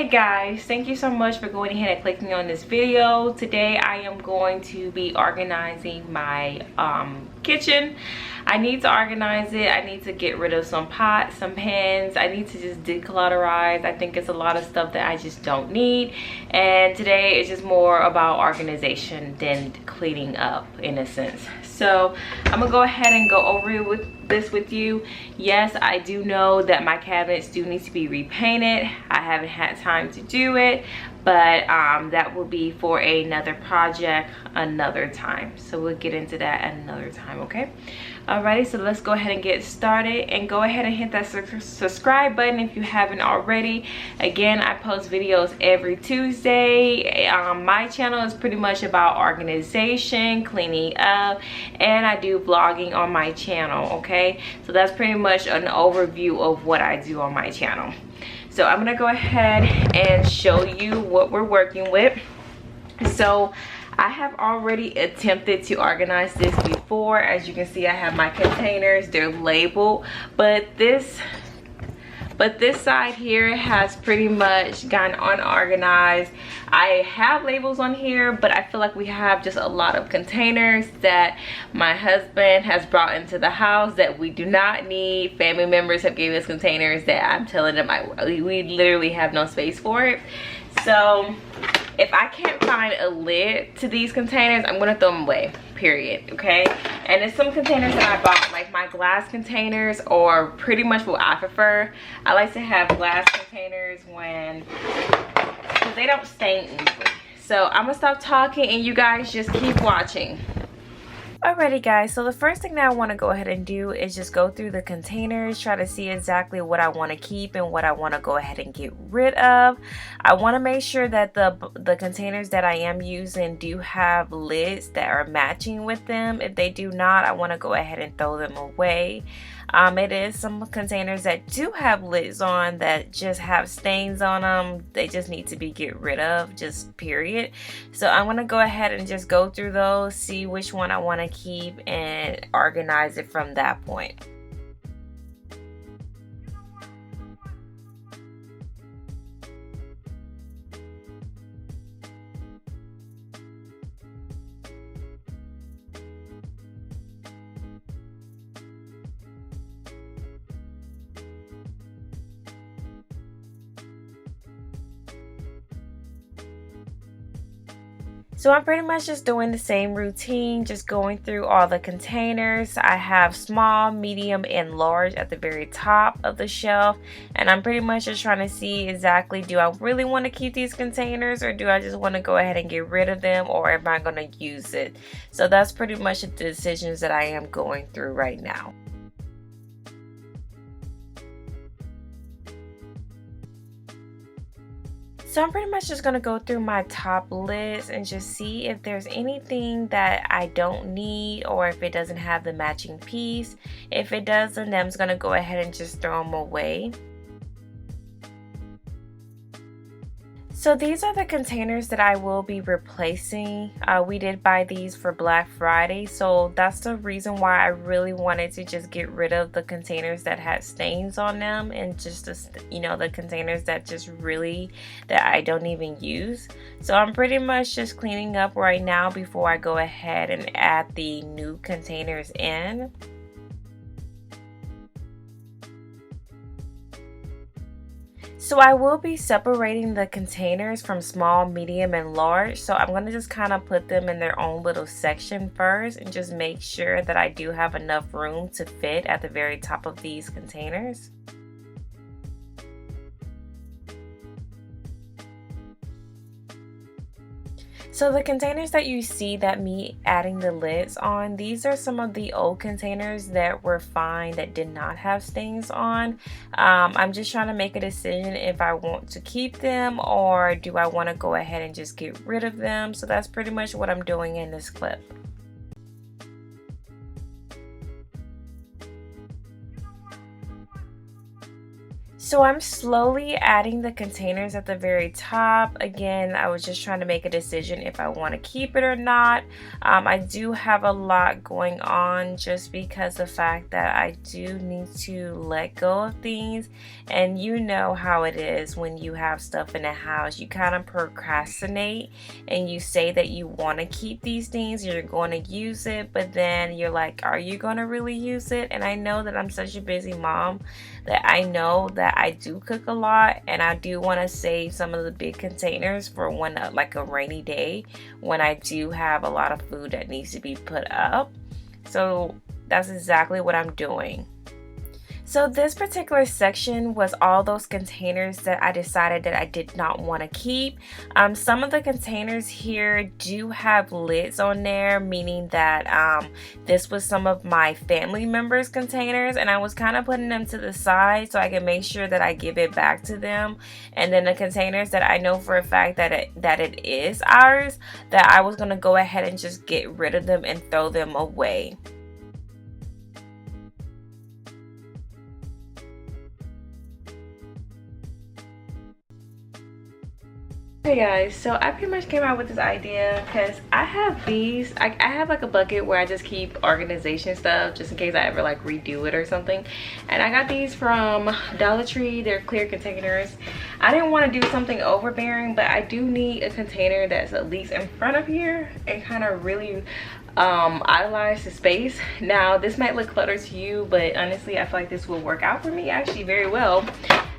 Hey guys, thank you so much for going ahead and clicking on this video. Today I am going to be organizing my kitchen. I need to organize it. I need to get rid of some pots, some pans. I need to just declutterize. I think it's a lot of stuff that I just don't need. And today is just more about organization than cleaning up in a sense. So I'm gonna go ahead and go over this with you. Yes, I do know that my cabinets do need to be repainted. I haven't had time to do it, but that will be for another project another time. So we'll get into that another time, okay? Alrighty, so let's go ahead and get started, and go ahead and hit that subscribe button if you haven't already. Again, I post videos every Tuesday. My channel is pretty much about organization, cleaning up, and I do vlogging on my channel, okay? So that's pretty much an overview of what I do on my channel. So I'm gonna go ahead and show you what we're working with. So I have already attempted to organize this before. As you can see, I have my containers, they're labeled, but this side here has pretty much gotten unorganized. I have labels on here, but I feel like we have just a lot of containers that my husband has brought into the house that we do not need. Family members have given us containers that I'm telling them we literally have no space for it. So if I can't find a lid to these containers, I'm gonna throw them away, period, okay? And there's some containers that I bought, like my glass containers, or pretty much what I prefer. I like to have glass containers because they don't stain easily. So I'm gonna stop talking and you guys just keep watching. Alrighty guys, so the first thing that I want to go ahead and do is just go through the containers, try to see exactly what I want to keep and what I want to go ahead and get rid of. I want to make sure that the containers that I am using do have lids that are matching with them. If they do not, I want to go ahead and throw them away. It is some containers that do have lids on that just have stains on them. They just need to be get rid of, just period. So I'm going to go ahead and just go through those, see which one I want to keep, and organize it from that point. So I'm pretty much just doing the same routine, just going through all the containers. I have small, medium, and large at the very top of the shelf. And I'm pretty much just trying to see exactly, do I really want to keep these containers, or do I just want to go ahead and get rid of them, or am I going to use it? So that's pretty much the decisions that I am going through right now. So I'm pretty much just going to go through my top lists and just see if there's anything that I don't need, or if it doesn't have the matching piece. If it doesn't, then I'm just going to go ahead and just throw them away. So these are the containers that I will be replacing. We did buy these for Black Friday, so that's the reason why I really wanted to just get rid of the containers that had stains on them, and just the containers that just really that I don't even use. So I'm pretty much just cleaning up right now before I go ahead and add the new containers in. So I will be separating the containers from small, medium, and large. So I'm going to just kind of put them in their own little section first, and just make sure that I do have enough room to fit at the very top of these containers. So the containers that you see that me adding the lids on, these are some of the old containers that were fine, that did not have stains on. I'm just trying to make a decision if I want to keep them, or do I want to go ahead and just get rid of them. So that's pretty much what I'm doing in this clip. So I'm slowly adding the containers at the very top. Again, I was just trying to make a decision if I want to keep it or not. I do have a lot going on just because the fact that I do need to let go of things. And you know how it is when you have stuff in the house. You kind of procrastinate and you say that you want to keep these things, you're going to use it, but then you're like, are you going to really use it? And I know that I'm such a busy mom that I know that I do cook a lot, and I do want to save some of the big containers for when like a rainy day when I do have a lot of food that needs to be put up. So that's exactly what I'm doing. So this particular section was all those containers that I decided that I did not want to keep. Some of the containers here do have lids on there, meaning that this was some of my family members' containers, and I was kind of putting them to the side so I can make sure that I give it back to them. And then the containers that I know for a fact that it is ours, that I was going to go ahead and just get rid of them and throw them away. Hey guys, so I pretty much came out with this idea because I have these, I have like a bucket where I just keep organization stuff just in case I ever like redo it or something. And I got these from Dollar Tree. They're clear containers. I didn't want to do something overbearing, but I do need a container that's at least in front of here and kind of really idolize the space. Now this might look cluttered to you, but honestly I feel like this will work out for me actually very well.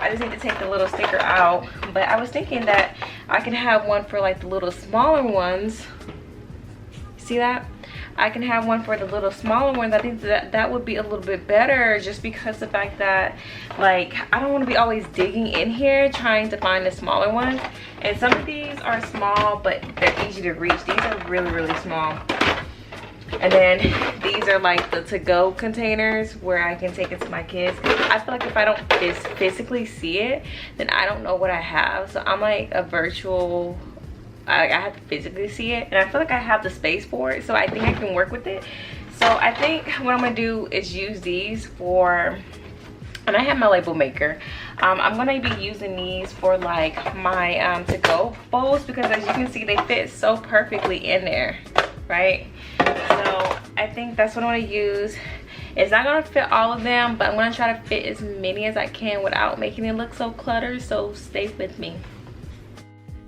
I just need to take the little sticker out, but I was thinking that I can have one for like the little smaller ones. See that? I can have one for the little smaller ones. I think that would be a little bit better, just because the fact that like I don't want to be always digging in here trying to find the smaller ones. And some of these are small, but they're easy to reach. These are really, really small. And then these are like the to-go containers where I can take it to my kids. I feel like if I don't physically see it, then I don't know what I have. So I'm like a virtual, I have to physically see it, and I feel like I have the space for it, so I think I can work with it. So I think what I'm gonna do is use these for, and I have my label maker. I'm gonna be using these for like my to-go bowls, because as you can see they fit so perfectly in there, right? So I think that's what I'm gonna use. It's not gonna fit all of them, but I'm gonna try to fit as many as I can without making it look so cluttered, so stay with me.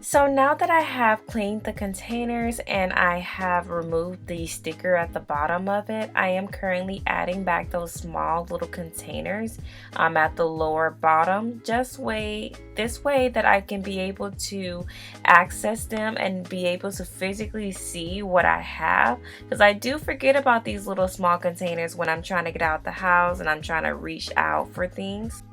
So now that I have cleaned the containers and I have removed the sticker at the bottom of it, I am currently adding back those small little containers at the lower bottom, just this way that I can be able to access them and be able to physically see what I have, because I do forget about these little small containers when I'm trying to get out the house and I'm trying to reach out for things.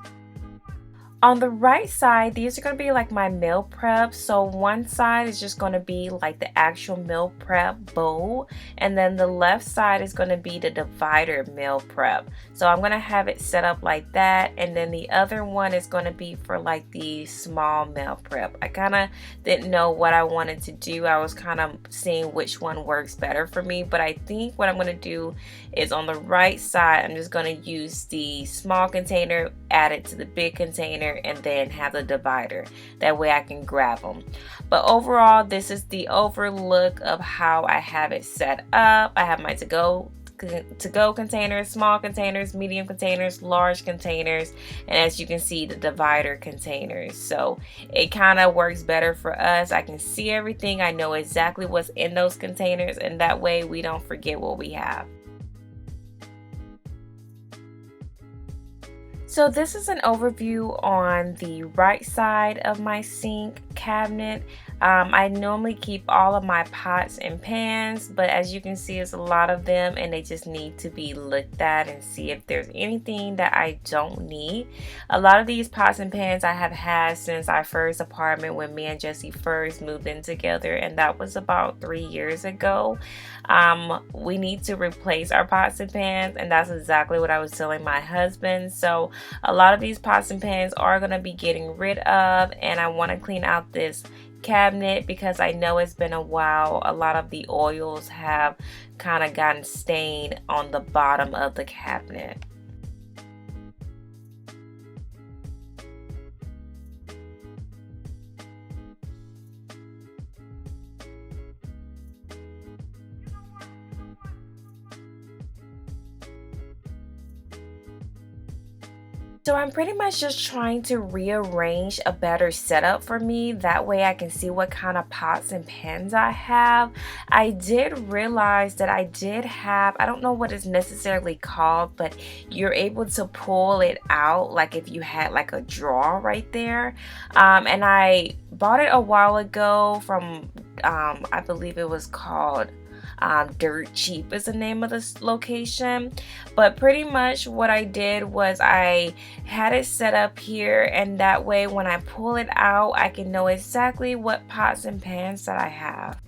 On the right side, these are going to be like my meal prep. So one side is just going to be like the actual meal prep bowl, and then the left side is going to be the divider meal prep. So I'm going to have it set up like that, and then the other one is going to be for like the small meal prep. I kind of didn't know what I wanted to do. I was kind of seeing which one works better for me, but I think what I'm going to do is on the right side, I'm just going to use the small container, add it to the big container, and then have the divider. That way I can grab them. But overall, this is the overlook of how I have it set up. I have my to-go containers, small containers, medium containers, large containers, and as you can see, the divider containers. So it kind of works better for us. I can see everything. I know exactly what's in those containers, and that way we don't forget what we have. So this is an overview on the right side of my sink cabinet. I normally keep all of my pots and pans, but as you can see, it's a lot of them and they just need to be looked at and see if there's anything that I don't need. A lot of these pots and pans I have had since our first apartment when me and Jesse first moved in together, and that was about 3 years ago. We need to replace our pots and pans, and that's exactly what I was telling my husband. So a lot of these pots and pans are going to be getting rid of, and I want to clean out this cabinet because I know it's been a while. A lot of the oils have kind of gotten stained on the bottom of the cabinet. So I'm pretty much just trying to rearrange a better setup for me. That way I can see what kind of pots and pans I have. I did realize that I did have, I don't know what it's necessarily called, but you're able to pull it out like if you had like a drawer right there. And I bought it a while ago from, I believe it was called Dirt Cheap is the name of this location. But pretty much what I did was I had it set up here, and that way when I pull it out I can know exactly what pots and pans that I have.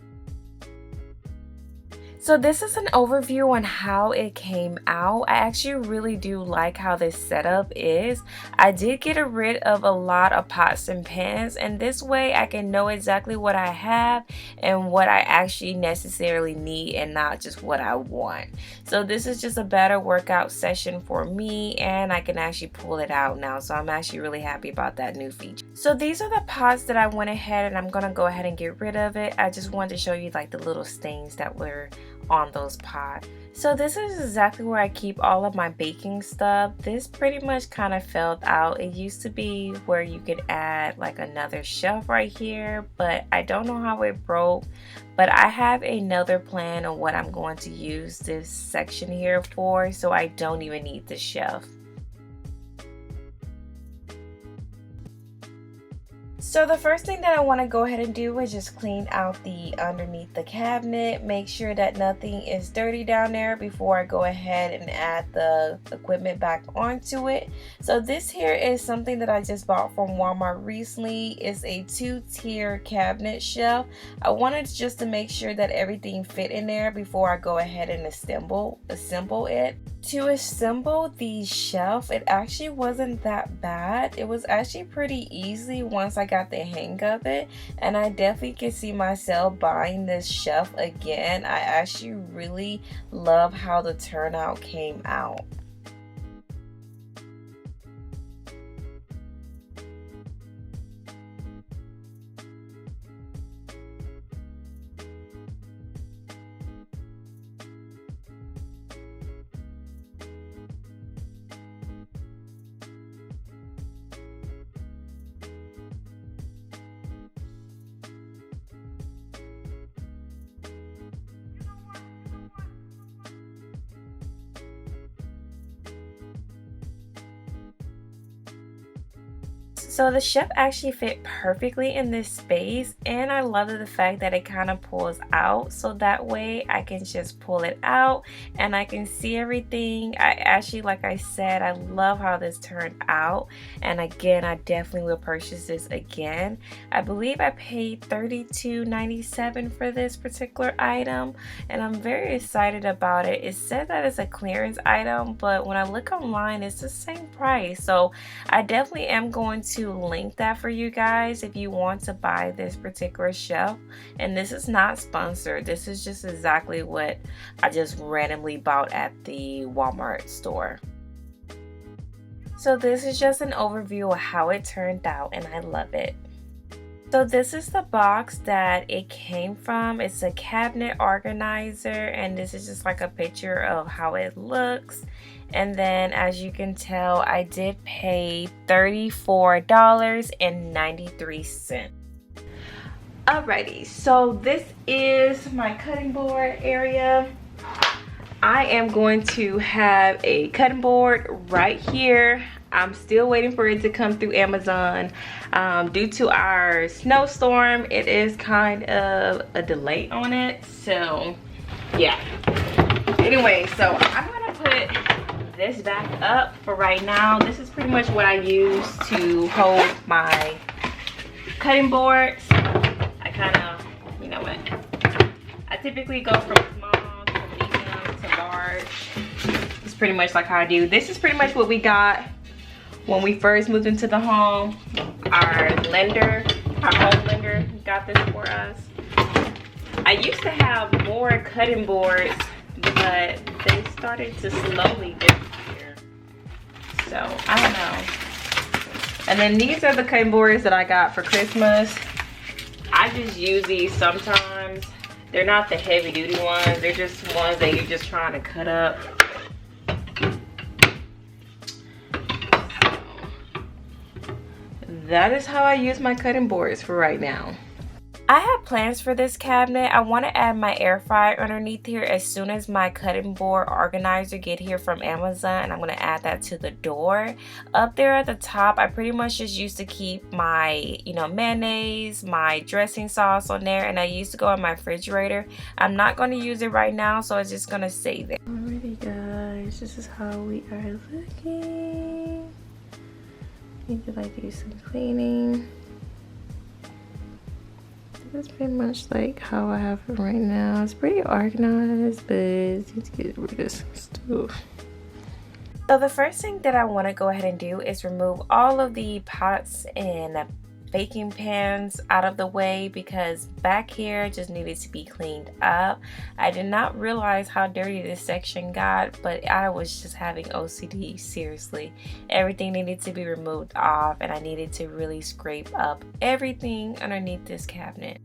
So this is an overview on how it came out. I actually really do like how this setup is. I did get rid of a lot of pots and pans, and this way I can know exactly what I have and what I actually necessarily need and not just what I want. So this is just a better workout session for me, and I can actually pull it out now. So I'm actually really happy about that new feature. So these are the pots that I went ahead and I'm gonna go ahead and get rid of it. I just wanted to show you like the little stains that were on those pots. So this is exactly where I keep all of my baking stuff. This pretty much kind of fell out. It used to be where you could add like another shelf right here, but I don't know how it broke. But I have another plan on what I'm going to use this section here for, so I don't even need the shelf. So the first thing that I want to go ahead and do is just clean out the underneath the cabinet, make sure that nothing is dirty down there before I go ahead and add the equipment back onto it. So this here is something that I just bought from Walmart recently. It's a 2-tier cabinet shelf. I wanted just to make sure that everything fit in there before I go ahead and assemble it. To assemble the shelf, it actually wasn't that bad. It was actually pretty easy once I got the hang of it, and I definitely can see myself buying this shelf again. I actually really love how the turnout came out. So the shelf actually fit perfectly in this space, and I love the fact that it kind of pulls out, so that way I can just pull it out and I can see everything. I actually, like I said, I love how this turned out, and again I definitely will purchase this again. I believe I paid $32.97 for this particular item, and I'm very excited about it. It said that it's a clearance item, but when I look online it's the same price, so I definitely am going to link that for you guys if you want to buy this particular shelf. And this is not sponsored, this is just exactly what I just randomly bought at the Walmart store. So this is just an overview of how it turned out, and I love it. So this is the box that it came from. It's a cabinet organizer, and this is just like a picture of how it looks. And then as you can tell, I did pay $34.93. Alrighty, so this is my cutting board area. I am going to have a cutting board right here. I'm still waiting for it to come through Amazon. Due to our snowstorm, it is kind of a delay on it. So yeah. Anyway, so I'm gonna put this back up for right now. This is pretty much what I use to hold my cutting boards. I kind of, you know what, I typically go from small to medium to large. It's pretty much like how I do. This is pretty much what we got when we first moved into the home. Our home lender got this for us. I used to have more cutting boards, but they started to slowly disappear. So I don't know. And then these are the cutting boards that I got for Christmas. I just use these sometimes. They're not the heavy duty ones. They're just ones that you're just trying to cut up. that is how I use my cutting boards for right now. I have plans for this cabinet. I want to add my air fryer underneath here as soon as my cutting board organizer get here from Amazon, and I'm going to add that to the door. Up there at the top, I pretty much just used to keep my, mayonnaise, my dressing sauce on there, and I used to go in my refrigerator. I'm not going to use it right now, so I'm just going to save it. Alrighty guys, this is how we are looking. Need to do some cleaning. That's pretty much like how I have it right now. It's pretty organized, but I need to get rid of some stuff. So the first thing that I want to go ahead and do is remove all of the pots and baking pans out of the way, because back here just needed to be cleaned up. I did not realize how dirty this section got, but I was just having OCD, seriously. Everything needed to be removed off, and I needed to really scrape up everything underneath this cabinet.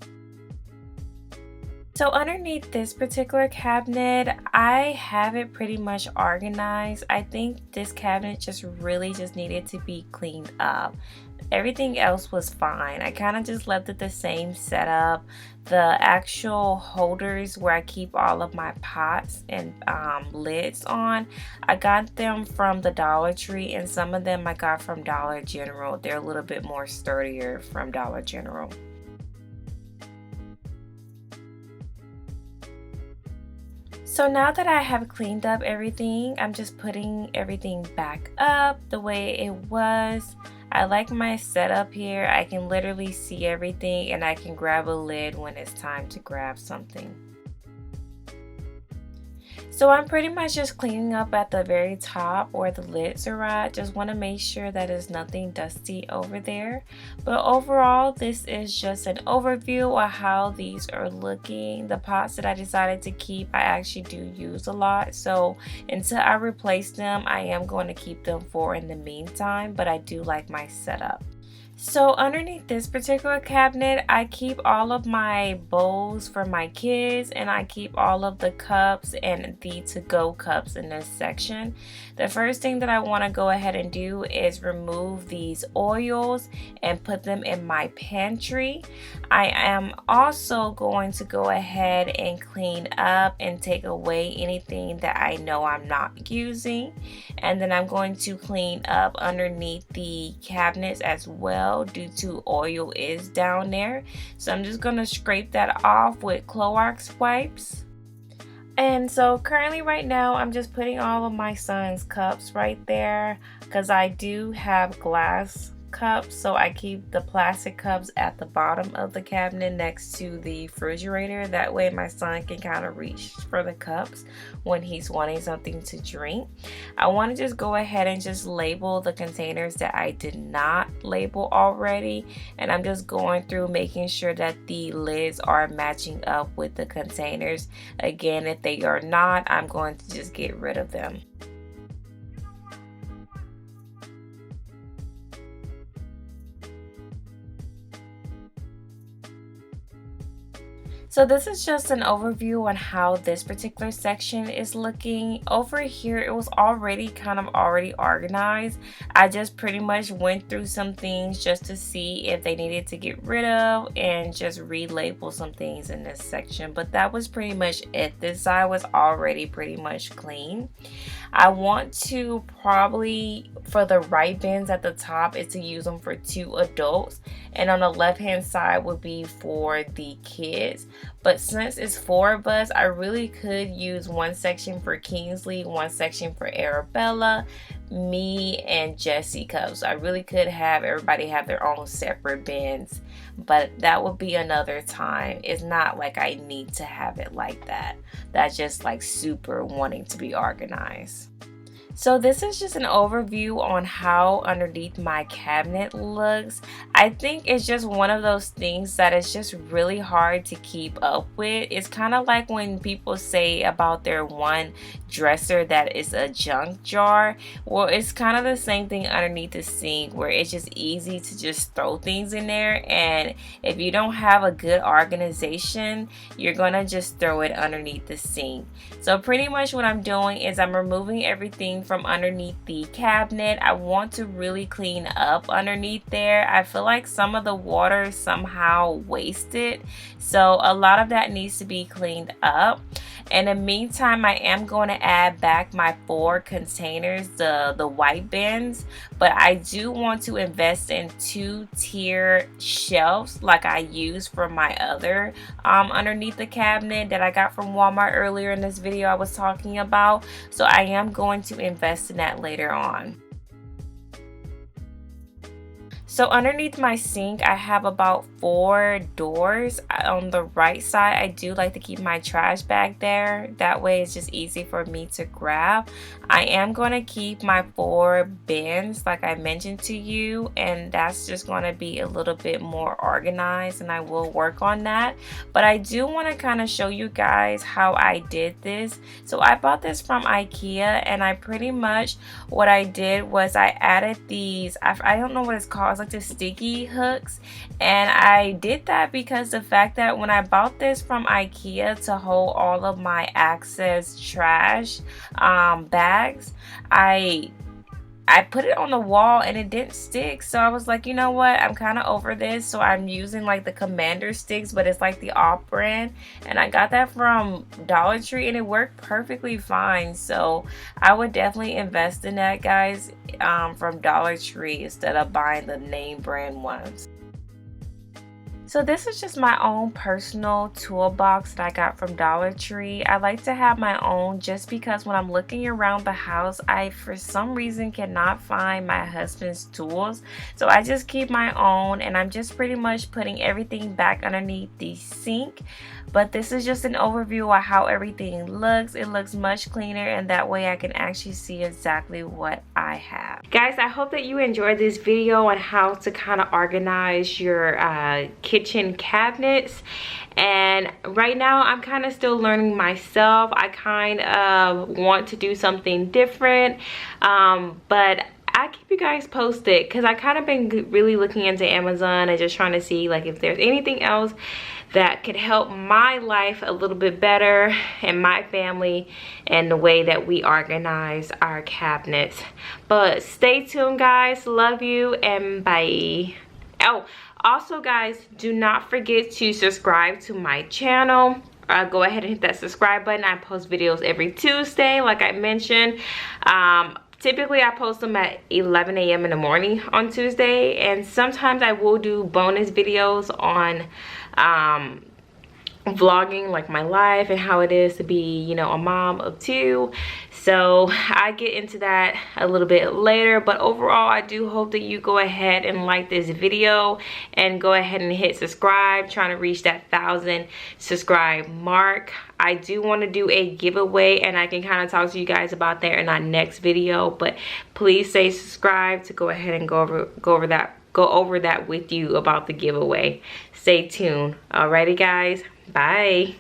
So underneath this particular cabinet, I have it pretty much organized. I think this cabinet just needed to be cleaned up. Everything else was fine. I kind of just left it the same setup. The actual holders where I keep all of my pots and lids on, I got them from the Dollar Tree, and some of them I got from Dollar General. They're a little bit more sturdier from Dollar General. So now that I have cleaned up everything, I'm just putting everything back up the way it was. I like my setup here. I can literally see everything, and I can grab a lid when it's time to grab something. So I'm pretty much just cleaning up at the very top where the lids are at. Just want to make sure that there's nothing dusty over there. But overall, this is just an overview of how these are looking. The pots that I decided to keep, I actually do use a lot. So until I replace them, I am going to keep them for in the meantime. But I do like my setup. So underneath this particular cabinet, I keep all of my bowls for my kids, and I keep all of the cups and the to-go cups in this section. The first thing that I want to go ahead and do is remove these oils and put them in my pantry. I am also going to go ahead and clean up and take away anything that I know I'm not using. And then I'm going to clean up underneath the cabinets as well, due to oil is down there. So I'm just going to scrape that off with Clorox wipes. And so currently right now I'm just putting all of my son's cups right there, because I do have glass cups, so I keep the plastic cups at the bottom of the cabinet next to the refrigerator. That way my son can kind of reach for the cups when he's wanting something to drink. I want to just go ahead and just label the containers that I did not label already, and I'm just going through making sure that the lids are matching up with the containers. Again, if they are not, I'm going to just get rid of them. So this is just an overview on how this particular section is looking. Over here, it was already already organized. I just pretty much went through some things just to see if they needed to get rid of and just relabel some things in this section. But that was pretty much it. This side was already pretty much clean. I want to probably, for the right bins at the top, is to use them for 2 adults, and on the left hand side would be for the kids. But since it's 4 of us, I really could use one section for Kingsley, one section for Arabella, me, and Jesse cups. I really could have everybody have their own separate bins, but that would be another time. It's not like I need to have it like that. That's just like super wanting to be organized. So this is just an overview on how underneath my cabinet looks. I think it's just one of those things that is just really hard to keep up with. It's kind of like when people say about their one dresser that is a junk jar. Well, it's kind of the same thing underneath the sink, where it's just easy to just throw things in there, and if you don't have a good organization, you're gonna just throw it underneath the sink. So pretty much what I'm doing is I'm removing everything from underneath the cabinet. I want to really clean up underneath there. I feel like some of the water somehow wasted, so a lot of that needs to be cleaned up. In the meantime, I am going to add back my 4 containers, the white bins, but I do want to invest in 2-tier shelves like I used for my other underneath the cabinet that I got from Walmart earlier in this video I was talking about. So I am going to invest in that later on. So underneath my sink, I have about 4 doors. On the right side, I do like to keep my trash bag there. That way it's just easy for me to grab. I am going to keep my 4 bins like I mentioned to you, and that's just going to be a little bit more organized, and I will work on that. But I do want to kind of show you guys how I did this. So I bought this from IKEA, and I pretty much, what I did was I added these, I don't know what it's called, it's like the sticky hooks, and I did that because the fact that when I bought this from IKEA to hold all of my excess trash bags, I put it on the wall and it didn't stick. So I was like, you know what, I'm kind of over this. So I'm using like the Commander sticks, but it's like the off brand, and I got that from Dollar Tree and it worked perfectly fine. So I would definitely invest in that, guys, from Dollar Tree instead of buying the name brand ones. So this is just my own personal toolbox that I got from Dollar Tree. I like to have my own just because when I'm looking around the house, I for some reason cannot find my husband's tools. So I just keep my own, and I'm just pretty much putting everything back underneath the sink. But this is just an overview of how everything looks. It looks much cleaner, and that way I can actually see exactly what I have. Guys, I hope that you enjoyed this video on how to kind of organize your kitchen cabinets. And right now I'm kind of still learning myself. I kind of want to do something different, but I keep you guys posted because I kind of been really looking into Amazon and just trying to see like if there's anything else that could help my life a little bit better and my family and the way that we organize our cabinets. But stay tuned, guys. Love you and bye. Oh, also guys, do not forget to subscribe to my channel. Go ahead and hit that subscribe button. I post videos every Tuesday like I mentioned. Typically I post them at 11 a.m. in the morning on Tuesday, and sometimes I will do bonus videos on vlogging like my life and how it is to be, you know, a mom of 2. So I get into that a little bit later, but overall I do hope that you go ahead and like this video and go ahead and hit subscribe, trying to reach that 1,000 subscribe mark. I do want to do a giveaway, and I can kind of talk to you guys about that in our next video, but please stay subscribed to go ahead and go over that with you about the giveaway. Stay tuned. Alrighty guys, bye.